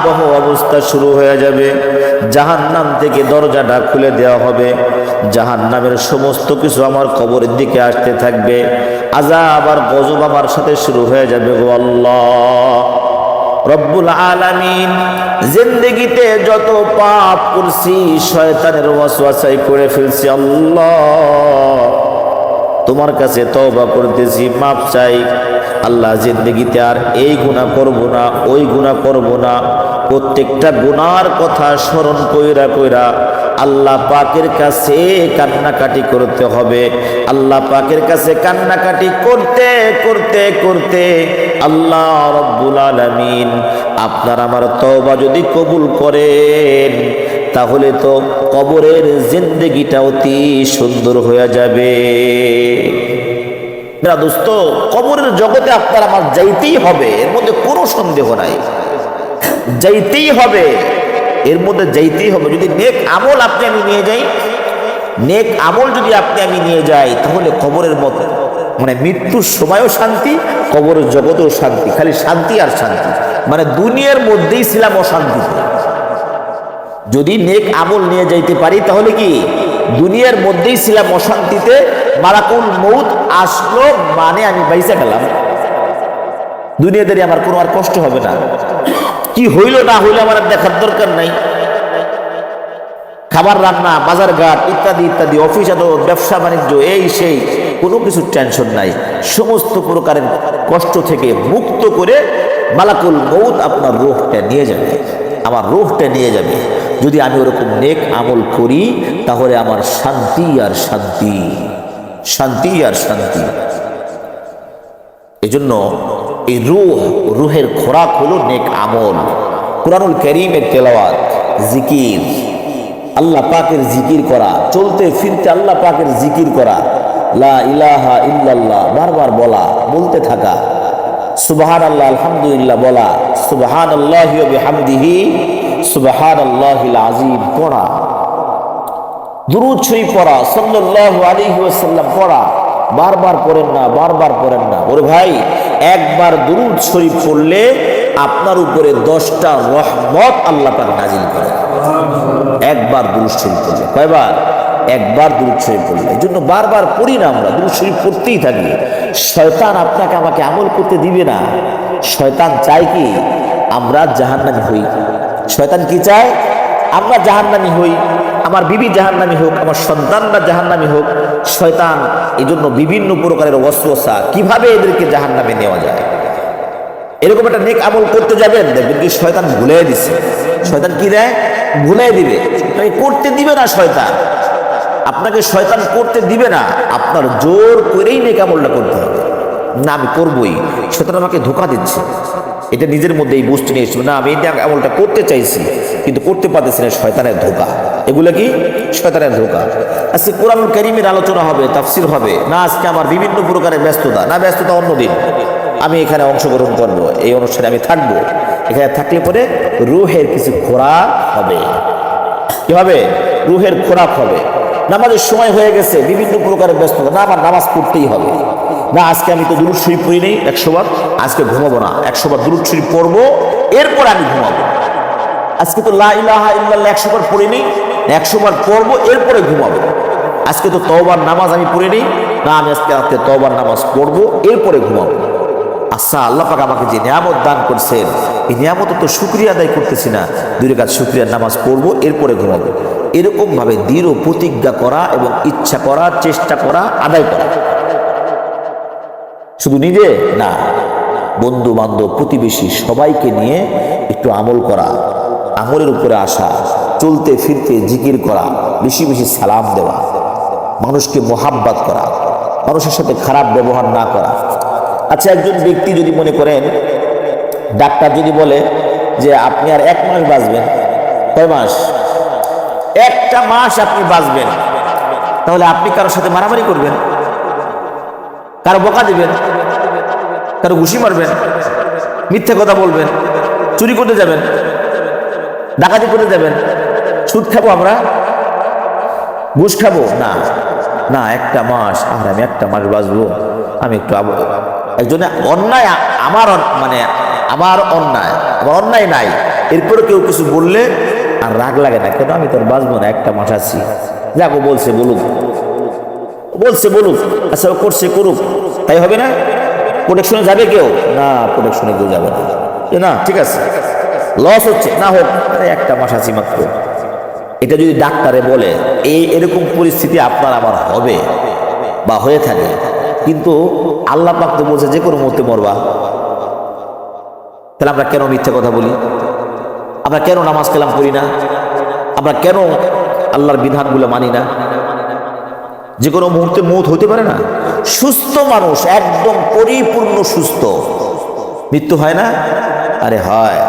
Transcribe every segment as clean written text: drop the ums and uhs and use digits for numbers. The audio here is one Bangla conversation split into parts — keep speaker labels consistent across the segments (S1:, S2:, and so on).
S1: ভয়াবহ অবস্থা শুরু হয়ে যাবে। জাহান্নাম থেকে দরজাটা খুলে দেওয়া হবে, জাহান্নামের সমস্ত কিছু আমার কবরের দিকে আসতে থাকবে, আযাব আর গজব আমার সাথে শুরু হয়ে যাবে। গো আল্লাহ রব্বুল আলামিন, জিন্দেগিতে যত পাপ করছি, শয়তানের ওয়াসওয়াসায় করে ফেলছি, আল্লাহ তোমার কাছে তওবা করতেছি, মাপ চাই। আল্লাহ জিন্দেগিতে আর এই গুনাহ করব না, ওই গুনাহ করব না। প্রত্যেকটা গুনার কথা স্মরণ কইরা কইরা আল্লাহ পাকের কাছে কান্নাকাটি করতে হবে। আল্লাহ পাকের কাছে কান্নাকাটি করতে করতে করতে আল্লাহ রব্বুল আলামিন আপনার আমার তওবা যদি কবুল করেন, তাহলে তো কবরের জিন্দেগিটা অতি সুন্দর হয়ে যাবে। না দোস্ত, কবরের জগতে আপনার আমার যাইতেই হবে, এর মধ্যে কোনো সন্দেহ নাই, যাইতেই হবে, এর মধ্যে যাইতেই হবে। যদি নেক আমল আপনি আমি নিয়ে যাই, নেক আমল যদি আপনি আমি নিয়ে যাই, তাহলে কবরের মধ্যে মানে মৃত্যুর সময়ও শান্তি, কবরের জগতেও শান্তি, খালি শান্তি আর শান্তি। মানে দুনিয়ার মধ্যেই ছিলাম অশান্তিতে। যদি নেক আমল নিয়ে যাইতে পারি, তাহলে কি দুনিয়ার মধ্যেই ছিলাম অশান্তিতে, মালাকুল মউত আসলো মানে আমি বাইসা গেলাম, দুনিয়াদারি আমার কোনো আর কষ্ট হবে না। কি হইল না হইল আমার আর দেখার দরকার নাই। খাবার রান্না, বাজার ঘাট ইত্যাদি ইত্যাদি, অফিস আদালত, ব্যবসা বাণিজ্য, এই সেই কোনো কিছু টেনশন নাই। সমস্ত প্রকারের কষ্ট থেকে মুক্ত করে মালাকুল মউত আপনার রূহটা নিয়ে যাবে, আমার রূহটা নিয়ে যাবে। যদি আমি ওরকম নেক আমল করি, তাহলে আমার শান্তি আর শান্তি, শান্তি আর শান্তি। এজন্য এই রুহের খোরাক হলো নেক আমল, কুরআনুল কারীমের তেলাওয়াত, জিকির, আল্লাহ পাকের জিকির করা, চলতে ফিরতে আল্লাহ পাকের জিকির করা, লা ইলাহা ইল্লাল্লাহ বারবার বলা, বলতে থাকা, সুবহানাল্লাহ আলহামদুলিল্লাহ বলা, সুবহানাল্লাহি ওয়া বিহামদিহি সুবহানাল্লাহিল আযীম পড়া, দুরূদ শরীফ পড়া, সাল্লাল্লাহু আলাইহি ওয়াসাল্লাম পড়া। বারবার পড়েন না, বারবার পড়েন না। ওরে ভাই, একবার দুরূদ শরীফ পড়লে আপনার উপরে 10টা রহমত আল্লাহ পাক নাজিল করে। একবার দুরূদ শরীফ পড়লে, কয়বার? একবার দুরূদ শরীফ পড়লে। এই জন্য বারবার পড়ি না, আমরা দুরূদ শরীফ পড়তেই থাকি। শয়তান আপনাকে আমাকে আমল করতে দিবে না। শয়তান চায় কি আমরা জাহান্নামী হই। শয়তান কি চায়? আমরা জাহান্নামী হই, আমার বিবি জাহান্নামী হোক, আমার সন্তানরা জাহান্নামী হোক। শয়তান এই জন্য বিভিন্ন প্রকারের ওয়াসওয়াসা, কিভাবে এদেরকে জাহান্নামে নেওয়া যায়। এরকম একটা নেক আমল করতে যাবেন, দেখবেন কি শয়তান ভুলিয়ে দিচ্ছে। শয়তান কি দেয়? ভুলিয়ে দিবে, করতে দিবে না। শয়তান আপনাকে শয়তান করতে দিবে না, আপনার জোর করেই নেক আমলটা করতে হবে। না আমি করবই, শয়তান আমাকে ধোঁকা দিচ্ছে, এটা নিজের মধ্যে এই বুঝতে নিয়ে এসেছিল, না আমি এই আমলটা করতে চাইছি কিন্তু করতে পারতেছি না, শয়তানের ধোঁকা। এগুলো কি? শয়তানের ধোঁকা। আজকে কুরআনুল কারীমের আলোচনা হবে, তাফসীর হবে না, আজকে আমার বিভিন্ন প্রকারের ব্যস্ততা, না ব্যস্ততা অন্যদিন আমি এখানে অংশগ্রহণ করব, এই অনুষ্ঠানে আমি থাকবো। এখানে থাকলে পরে রুহের কিছু খোরাক হবে। কি হবে? রুহের খোরাক হবে। নামাজের সময় হয়ে গেছে, বিভিন্ন প্রকারের ব্যস্ততা, না আমার নামাজ পড়তেই হবে, না আজকে আমি তো দুরূদ শরীফ পড়ি নেই 100 বার, আজকে ঘুমাবো না, 100 বার দুরূদ শরীফ পড়বো, এরপর আমি ঘুমাবো। আজকে তো লা ইলাহা ইল্লাল্লাহ 100 বার পড়ি নেই, 100 বার পড়বো, এরপরে ঘুমাবো। আজকে তো তওবার নামাজ আমি পড়ি নেই, না আমি আজকে রাতে তওবার নামাজ পড়বো, এরপরে ঘুমাবো। আচ্ছা, আল্লাহ পাক আমাকে যে নিয়ামত দান করছেন, এই নিয়ামত তো শুকরিয়া আদায় করতেছি না, 2 রাকাত শুকরিয়ার নামাজ পড়বো, এরপরে ঘুমাবো। এরকম ভাবে দৃঢ় প্রতিজ্ঞা করা এবং ইচ্ছা করা, চেষ্টা করা, আদায় করা। শুধু নিজে না, বন্ধু বান্ধব, প্রতিবেশী সবাইকে নিয়ে একটু আমল করা, আমলের উপরে আসা, চলতে ফিরতে জিকির করা, বেশি বেশি সালাম দেওয়া, মানুষকে মোহাব্বত করা, মানুষের সাথে খারাপ ব্যবহার না করা। আচ্ছা, একজন ব্যক্তি যদি মনে করেন, ডাক্তার যদি বলে যে আপনি আর 1 মাস বাঁচবেন, কয় মাস? 1টা মাস আপনি বাঁচবেন, তাহলে আপনি কারোর সাথে মারামারি করবেন, কারো বকা দিবেন, কারো ঘুষি মারবেন, মিথ্যে কথা বলবেন, চুরি করতে যাবেন, ডাকাতি করতে যাবেন, সুদ খাবো আমরা, ঘুষ খাবো না। না, 1টা মাস, আর আমি 1টা মাস বাঁচবো, আমি একটু একজনে অন্যায়, আমার অন্যায় নাই, এরপরে কেউ কিছু বললে আর রাগ লাগে না, কেন আমি তোর বাঁচবো না, একটা মাস আছি, যাবো বলছে বলুক, বলছে বলুক, আচ্ছা ও করছে করুক, তাই হবে না? প্রোটেকশনে যাবে কেউ না, প্রোটেকশনে কেউ যাবে না, না ঠিক আছে লস হচ্ছে না হোক, একটা মাস আছি মাত্র। এটা যদি ডাক্তারে বলে এরকম পরিস্থিতি আপনার আমার হবে বা হয়ে থাকে, কিন্তু আল্লাহ পাক তো বলছে যে কোনো মুহূর্তে মরবা। তাহলে আমরা কেন মিথ্যা কথা বলি? আমরা কেন নামাজ কালাম করি না? আমরা কেন আল্লাহর বিধানগুলো মানি না? যে কোনো মুহূর্তে মৌত হতে পারে না? সুস্থ মানুষ, একদম পরিপূর্ণ সুস্থ, মৃত্যু হয় না? আরে হয়,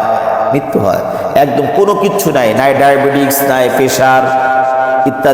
S1: মৃত্যু হয়, একদম কোনো কিচ্ছু নাই, নাই ডায়াবেটিস, নাই প্রেশার ইত্যাদি।